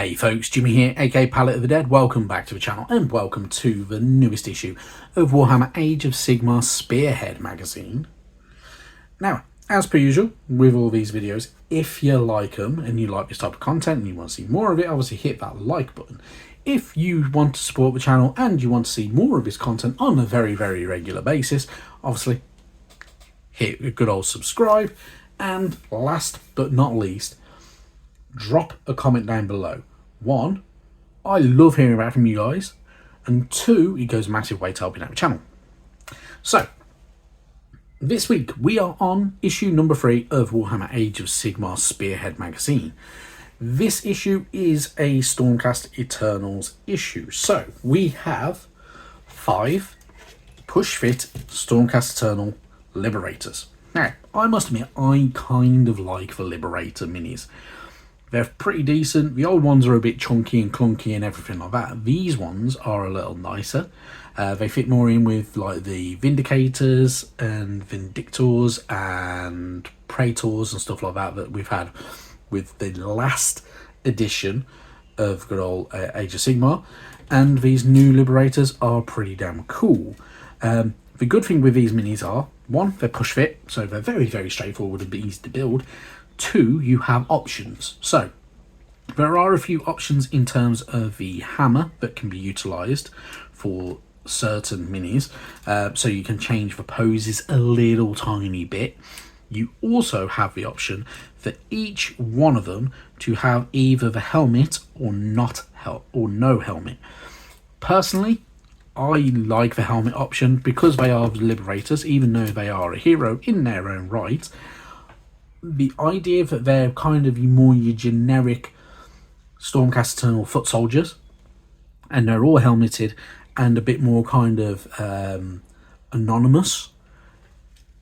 Hey folks, Jimmy here, aka Palette of the Dead. Welcome back to the channel and welcome to the newest issue of Warhammer Age of Sigmar Spearhead magazine. Now, as per usual, with all these videos, if you like them and you like this type of content and you want to see more of it, obviously hit that like button. If you want to support the channel and you want to see more of this content on a very regular basis, obviously hit a good old subscribe. And last but not least, drop a comment down below. One, I love hearing about from you guys, and two, it goes a massive way to helping out the channel. So, this week we are on issue number 3 of Warhammer Age of Sigmar Spearhead magazine. This issue is a Stormcast Eternals issue. So, we have 5 push-fit Stormcast Eternal Liberators. Now, I must admit, I kind of like the Liberator minis. They're pretty decent. The old ones are a bit chunky and clunky and everything like that. These ones are a little nicer. They fit more in with like the Vindicators and Vindictors and Praetors and stuff like that we've had with the last edition of good old Age of Sigmar. And these new Liberators are pretty damn cool. The good thing with these minis are, one, they're push fit, so they're very straightforward and easy to build. 2, you have options. So there are a few options in terms of the hammer that can be utilised for certain minis, so you can change the poses a little tiny bit. You also have the option for each one of them to have either the helmet or no helmet. Personally, I like the helmet option because they are Liberators, even though they are a hero in their own right. The idea that they're kind of more your generic Stormcast Eternal foot soldiers, and they're all helmeted and a bit more kind of anonymous,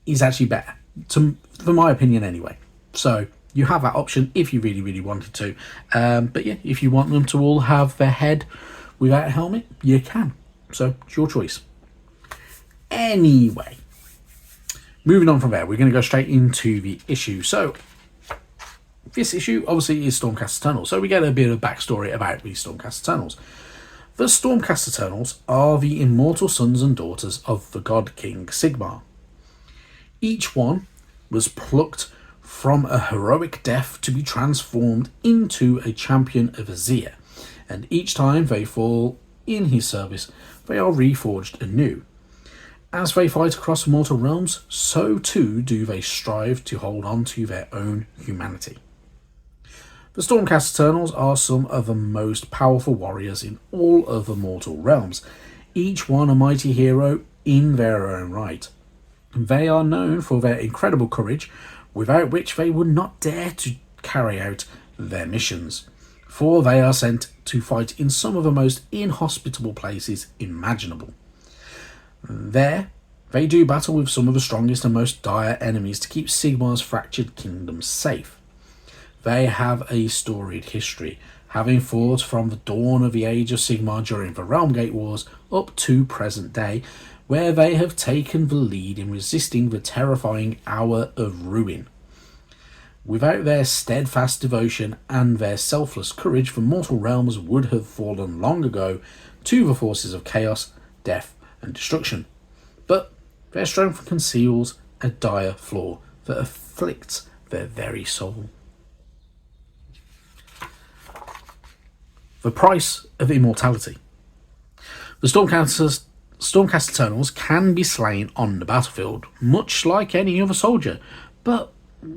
is actually better, for my opinion anyway. So you have that option if you really wanted to. But yeah, if you want them to all have their head without a helmet, you can. So it's your choice. Anyway, moving on from there, we're going to go straight into the issue. So, this issue obviously is Stormcast Eternals, so we get a bit of backstory about these Stormcast Eternals. The Stormcast Eternals are the immortal sons and daughters of the god king Sigmar. Each one was plucked from a heroic death to be transformed into a champion of Azir, and each time they fall in his service, they are reforged anew. As they fight across mortal realms, so too do they strive to hold on to their own humanity. The Stormcast Eternals are some of the most powerful warriors in all of the mortal realms, each one a mighty hero in their own right. They are known for their incredible courage, without which they would not dare to carry out their missions, for they are sent to fight in some of the most inhospitable places imaginable. There, they do battle with some of the strongest and most dire enemies to keep Sigmar's fractured kingdom safe. They have a storied history, having fought from the dawn of the Age of Sigmar during the Realmgate Wars up to present day, where they have taken the lead in resisting the terrifying Hour of Ruin. Without their steadfast devotion and their selfless courage, the mortal realms would have fallen long ago to the forces of chaos, death and destruction. But their strength conceals a dire flaw that afflicts their very soul. The price of immortality. The Stormcast Eternals can be slain on the battlefield, much like any other soldier, but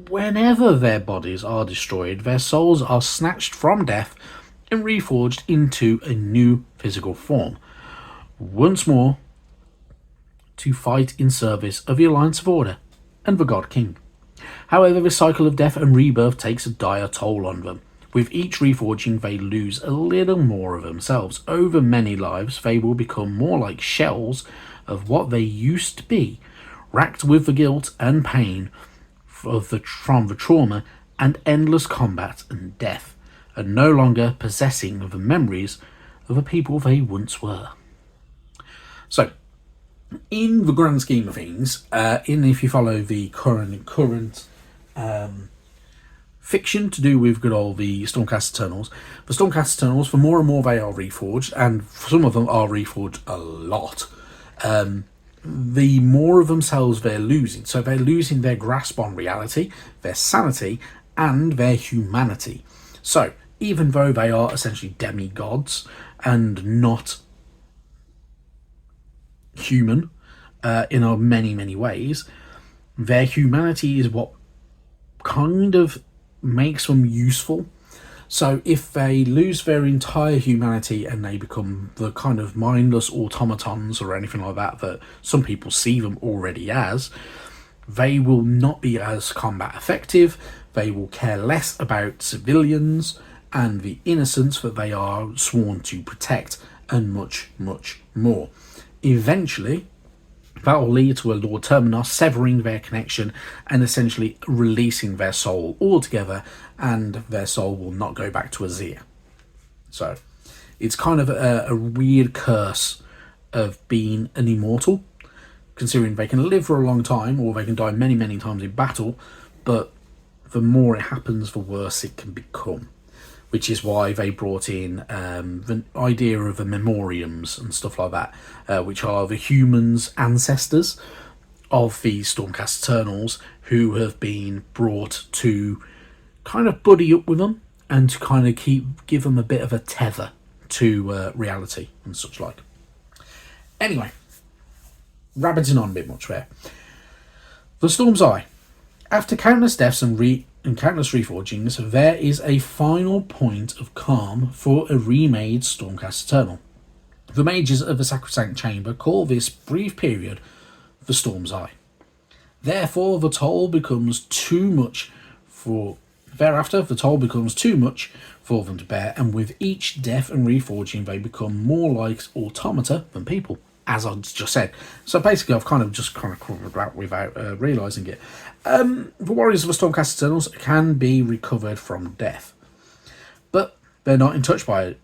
whenever their bodies are destroyed, their souls are snatched from death and reforged into a new physical form, once more to fight in service of the Alliance of Order and the God King. However, this cycle of death and rebirth takes a dire toll on them. With each reforging, they lose a little more of themselves. Over many lives, they will become more like shells of what they used to be, racked with the guilt and pain from the trauma and endless combat and death, and no longer possessing the memories of the people they once were. So, in the grand scheme of things, if you follow the current fiction to do with good old the Stormcast Eternals. The Stormcast Eternals, for more and more they are reforged, and some of them are reforged a lot. The more of themselves they're losing. So they're losing their grasp on reality, their sanity, and their humanity. So even though they are essentially demigods and not human in many ways, their humanity is what kind of makes them useful. So if they lose their entire humanity and they become the kind of mindless automatons or anything like that some people see them already as, they will not be as combat effective, they will care less about civilians and the innocents that they are sworn to protect, and much more. Eventually, that will lead to a Lord Terminus severing their connection and essentially releasing their soul altogether, and their soul will not go back to Azir. So it's kind of a weird curse of being an immortal, considering they can live for a long time or they can die many times in battle, but the more it happens, the worse it can become. Which is why they brought in the idea of the memoriams and stuff like that, which are the humans' ancestors of the Stormcast Eternals, who have been brought to kind of buddy up with them and to kind of give them a bit of a tether to reality and such like. Anyway, rabbiting on a bit much there. The Storm's Eye. After countless deaths and countless reforgings, there is a final point of calm for a remade Stormcast Eternal. The mages of the Sacrosanct Chamber call this brief period the Storm's Eye. Therefore, the toll becomes too much for them to bear, and with each death and reforging, they become more like automata than people, as I just said. So basically, I've kind of covered that without realising it. The warriors of the Stormcast Eternals can be recovered from death, but they're not in touch by it.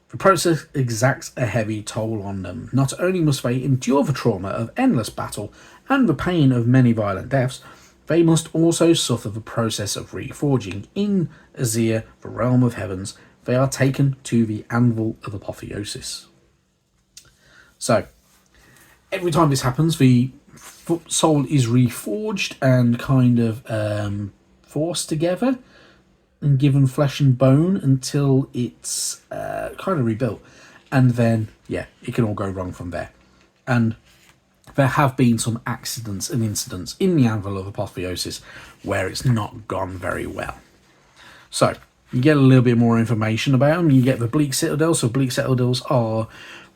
The process exacts a heavy toll on them. Not only must they endure the trauma of endless battle and the pain of many violent deaths, they must also suffer the process of reforging. In Azir, the realm of heavens, they are taken to the anvil of apotheosis. So, every time this happens, the soul is reforged and kind of forced together and given flesh and bone until it's kind of rebuilt. And then, yeah, it can all go wrong from there. And there have been some accidents and incidents in the Anvil of Apotheosis where it's not gone very well. So, you get a little bit more information about them. You get the Bleak Citadels. So Bleak Citadels are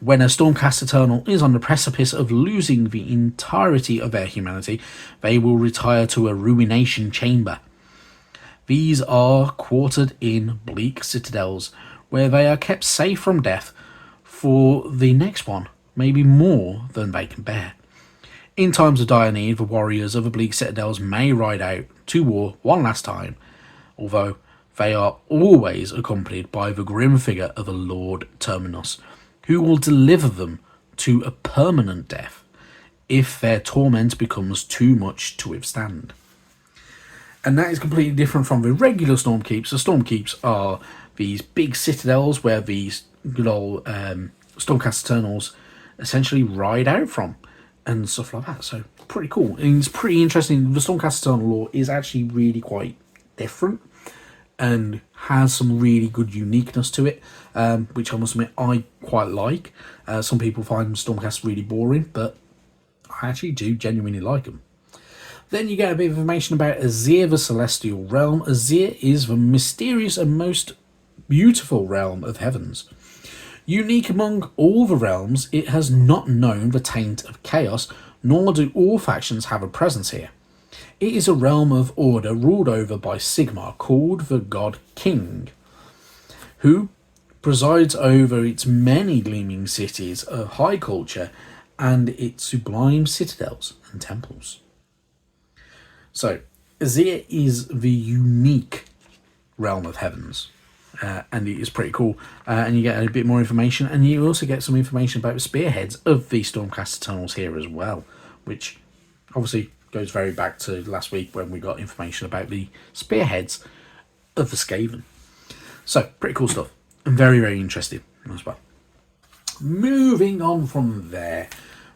when a Stormcast Eternal is on the precipice of losing the entirety of their humanity, they will retire to a ruination chamber. These are quartered in Bleak Citadels, where they are kept safe from death for the next one, maybe more than they can bear. In times of dire need, the warriors of the Bleak Citadels may ride out to war one last time, although they are always accompanied by the grim figure of a Lord Terminus, who will deliver them to a permanent death if their torment becomes too much to withstand. And that is completely different from the regular Stormkeeps. The Stormkeeps are these big citadels where these good old Stormcast Eternals essentially ride out from and stuff like that. So pretty cool. And it's pretty interesting. The Stormcast Eternal lore is actually really quite different and has some really good uniqueness to it, which I must admit I quite like. Some people find Stormcast really boring, but I actually do genuinely like them. Then you get a bit of information about Azir, the Celestial Realm. Azir is the mysterious and most beautiful realm of heavens. Unique among all the realms, it has not known the taint of chaos, nor do all factions have a presence here. It is a realm of order ruled over by Sigmar, called the God King, who presides over its many gleaming cities of high culture and its sublime citadels and temples. So, Azir is the unique realm of heavens, and it is pretty cool. And you get a bit more information, and you also get some information about the spearheads of the Stormcast Eternals here as well, which obviously goes very back to last week when we got information about the spearheads of the Skaven. So, pretty cool stuff. And very, very interesting as well. Moving on from there,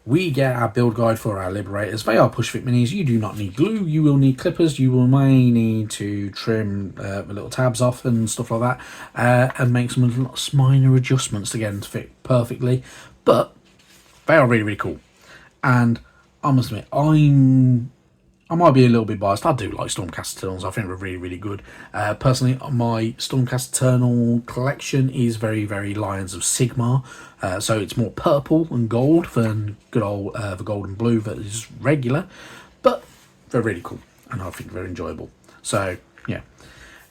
we get our build guide for our Liberators. They are push fit minis. You do not need glue. You will need clippers. You may need to trim the little tabs off and stuff like that, and make some minor adjustments to get them to fit perfectly. But they are really, really cool. And I must admit, I might be a little bit biased. I do like Stormcast Eternals. I think they're really, really good. Personally, my Stormcast Eternal collection is very, very Lions of Sigmar. So it's more purple and gold than good old the gold and blue that is regular. But they're really cool, and I think they're enjoyable. So, yeah.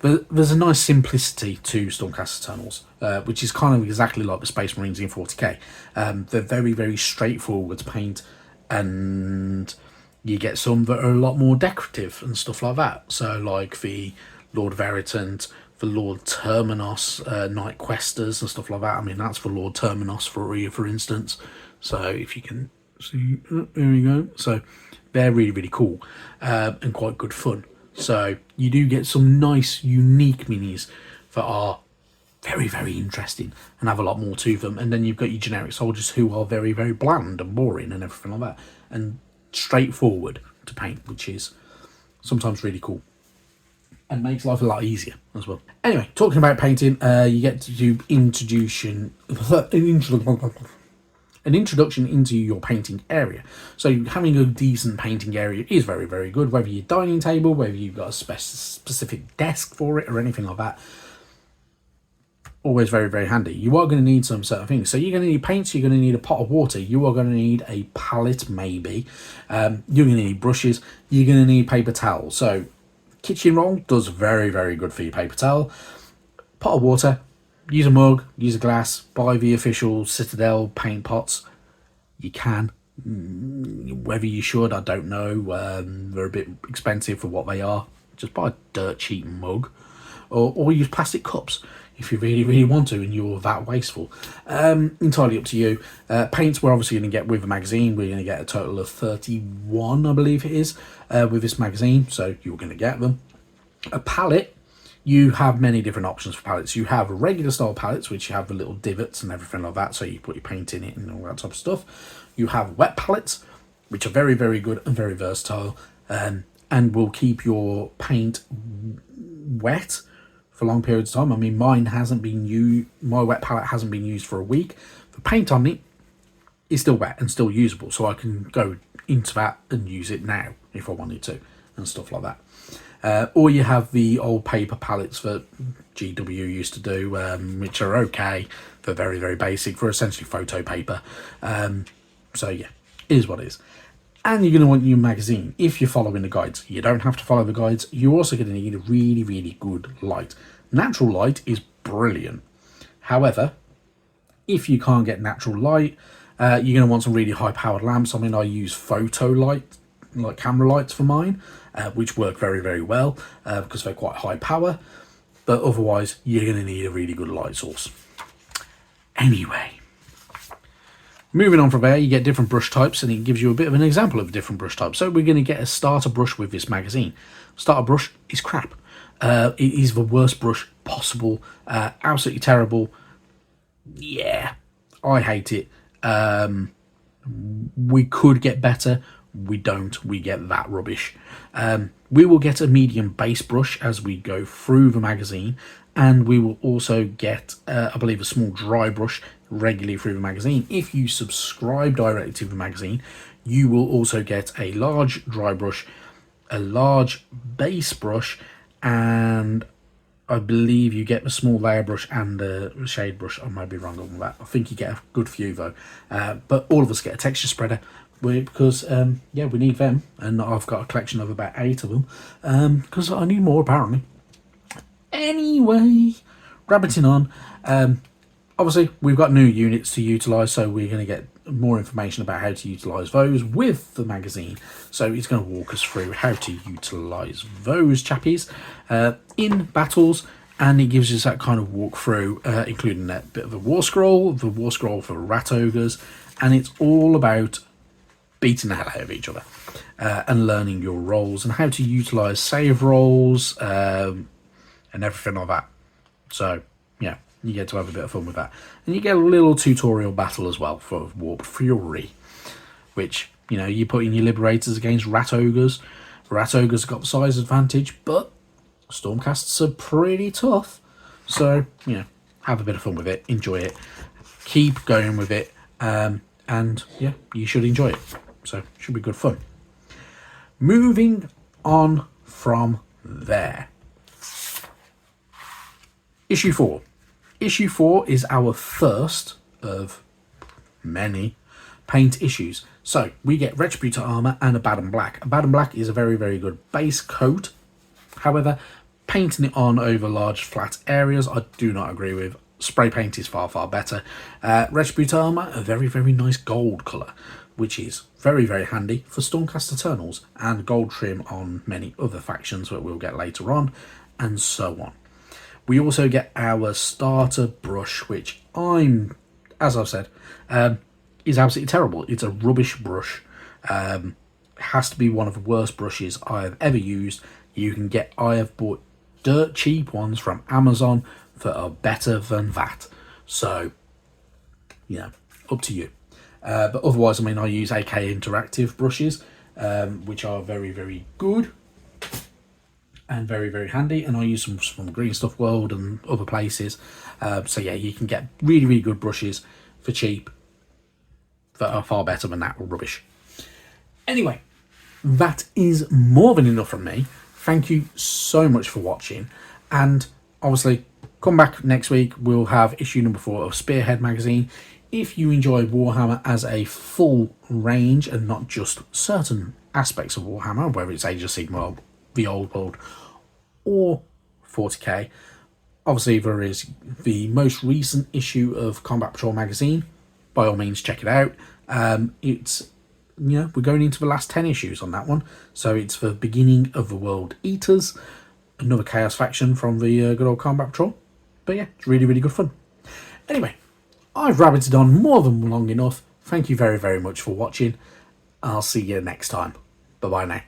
But there's a nice simplicity to Stormcast Eternals, which is kind of exactly like the Space Marines in 40k. They're very, very straightforward to paint, and you get some that are a lot more decorative and stuff like that. So like the Lord Veritant, the Lord Terminos, Night Questers and stuff like that. I mean, that's for Lord Terminos for instance. So if you can see, there we go. So they're really, really cool and quite good fun. So you do get some nice, unique minis that are very, very interesting and have a lot more to them. And then you've got your generic soldiers who are very, very bland and boring and everything like that. And straightforward to paint, which is sometimes really cool and makes life a lot easier as well. Anyway, talking about painting, you get to do an introduction into your painting area. So having a decent painting area is very, very good, whether you're dining table, whether you've got a specific desk for it or anything like that. Always very, very handy. You are going to need some certain things. So you're going to need paints, you're going to need a pot of water, you are going to need a palette maybe, you're going to need brushes, you're going to need paper towel. So kitchen roll does very, very good for your paper towel. Pot of water, use a mug, use a glass, buy the official Citadel paint pots. You can. Whether you should, I don't know. They're a bit expensive for what they are. Just buy a dirt cheap mug, or use plastic cups if you really, really want to and you're that wasteful. Entirely up to you. Paints we're obviously going to get with the magazine. We're going to get a total of 31, I believe it is, with this magazine, so you're going to get them. A palette, you have many different options for palettes. You have regular style palettes, which you have the little divots and everything like that, so you put your paint in it and all that type of stuff. You have wet palettes, which are very, very good and very versatile, and will keep your paint wet for long periods of time. I mean, mine hasn't been used, my wet palette hasn't been used for a week. The paint on it is still wet and still usable, so I can go into that and use it now if I wanted to and stuff like that. Or you have the old paper palettes that GW used to do, which are okay. They're very, very basic for essentially photo paper. So yeah, it is what it is. And you're going to want your magazine if you're following the guides. You don't have to follow the guides. You're also going to need a really, really good light. Natural light is brilliant. However, if you can't get natural light, you're going to want some really high-powered lamps. I mean, I use photo light, like camera lights for mine, which work very, very well because they're quite high power. But otherwise, you're going to need a really good light source. Anyway. Moving on from there, you get different brush types, and it gives you a bit of an example of different brush types. So we're going to get a starter brush with this magazine. Starter brush is crap. It is the worst brush possible. Absolutely terrible. Yeah, I hate it. We could get better. We don't. We get that rubbish. We will get a medium base brush as we go through the magazine, and we will also get, I believe, a small dry brush regularly through the magazine. If you subscribe directly to the magazine, you will also get a large dry brush, a large base brush, and I believe you get a small layer brush and a shade brush. I might be wrong on that. I think you get a good few though. But all of us get a texture spreader because yeah, we need them, and I've got a collection of about 8 of them because I need more apparently. Anyway, rabbiting on. Obviously, we've got new units to utilise, so we're going to get more information about how to utilise those with the magazine. So it's going to walk us through how to utilise those chappies in battles, and it gives us that kind of walkthrough, including that bit of a war scroll, the war scroll for rat ogres, and it's all about beating the hell out of each other and learning your roles and how to utilise save rolls, and and everything like that. So, yeah, you get to have a bit of fun with that. And you get a little tutorial battle as well for Warp Fury, which, you know, you put in your Liberators against Rat Ogres. Rat Ogres got the size advantage, but Stormcasts are pretty tough. So, you know, have a bit of fun with it, enjoy it, keep going with it, and yeah, you should enjoy it. So, it should be good fun. Moving on from there. Issue 4. Issue 4 is our first of many paint issues. So, we get Retributor armor and a Bad and Black. A Bad and Black is a very, very good base coat. However, painting it on over large flat areas, I do not agree with. Spray paint is far, far better. Retributor armor, a very, very nice gold colour, which is very, very handy for Stormcast Eternals, and gold trim on many other factions that we'll get later on, and so on. We also get our starter brush, which as I've said, is absolutely terrible. It's a rubbish brush. It has to be one of the worst brushes I have ever used. I have bought dirt cheap ones from Amazon that are better than that. So, you know, up to you. But otherwise, I mean, I use AK Interactive brushes, which are very, very good and very, very handy. And I use them from Green Stuff World and other places. So yeah, you can get really, really good brushes for cheap that are far better than that rubbish. Anyway, that is more than enough from me. Thank you so much for watching. And obviously, come back next week. We'll have issue number 4 of Spearhead magazine. If you enjoy Warhammer as a full range and not just certain aspects of Warhammer, whether it's Age of Sigmar, the Old World, or 40k, obviously there is the most recent issue of Combat Patrol magazine. By all means, check it out. It's, you know, we're going into the last 10 issues on that one, so it's the beginning of the World Eaters, another Chaos faction from the good old Combat Patrol. But yeah, it's really, really good fun. Anyway, I've rabbited on more than long enough. Thank you very, very much for watching. I'll see you next time. Bye-bye now.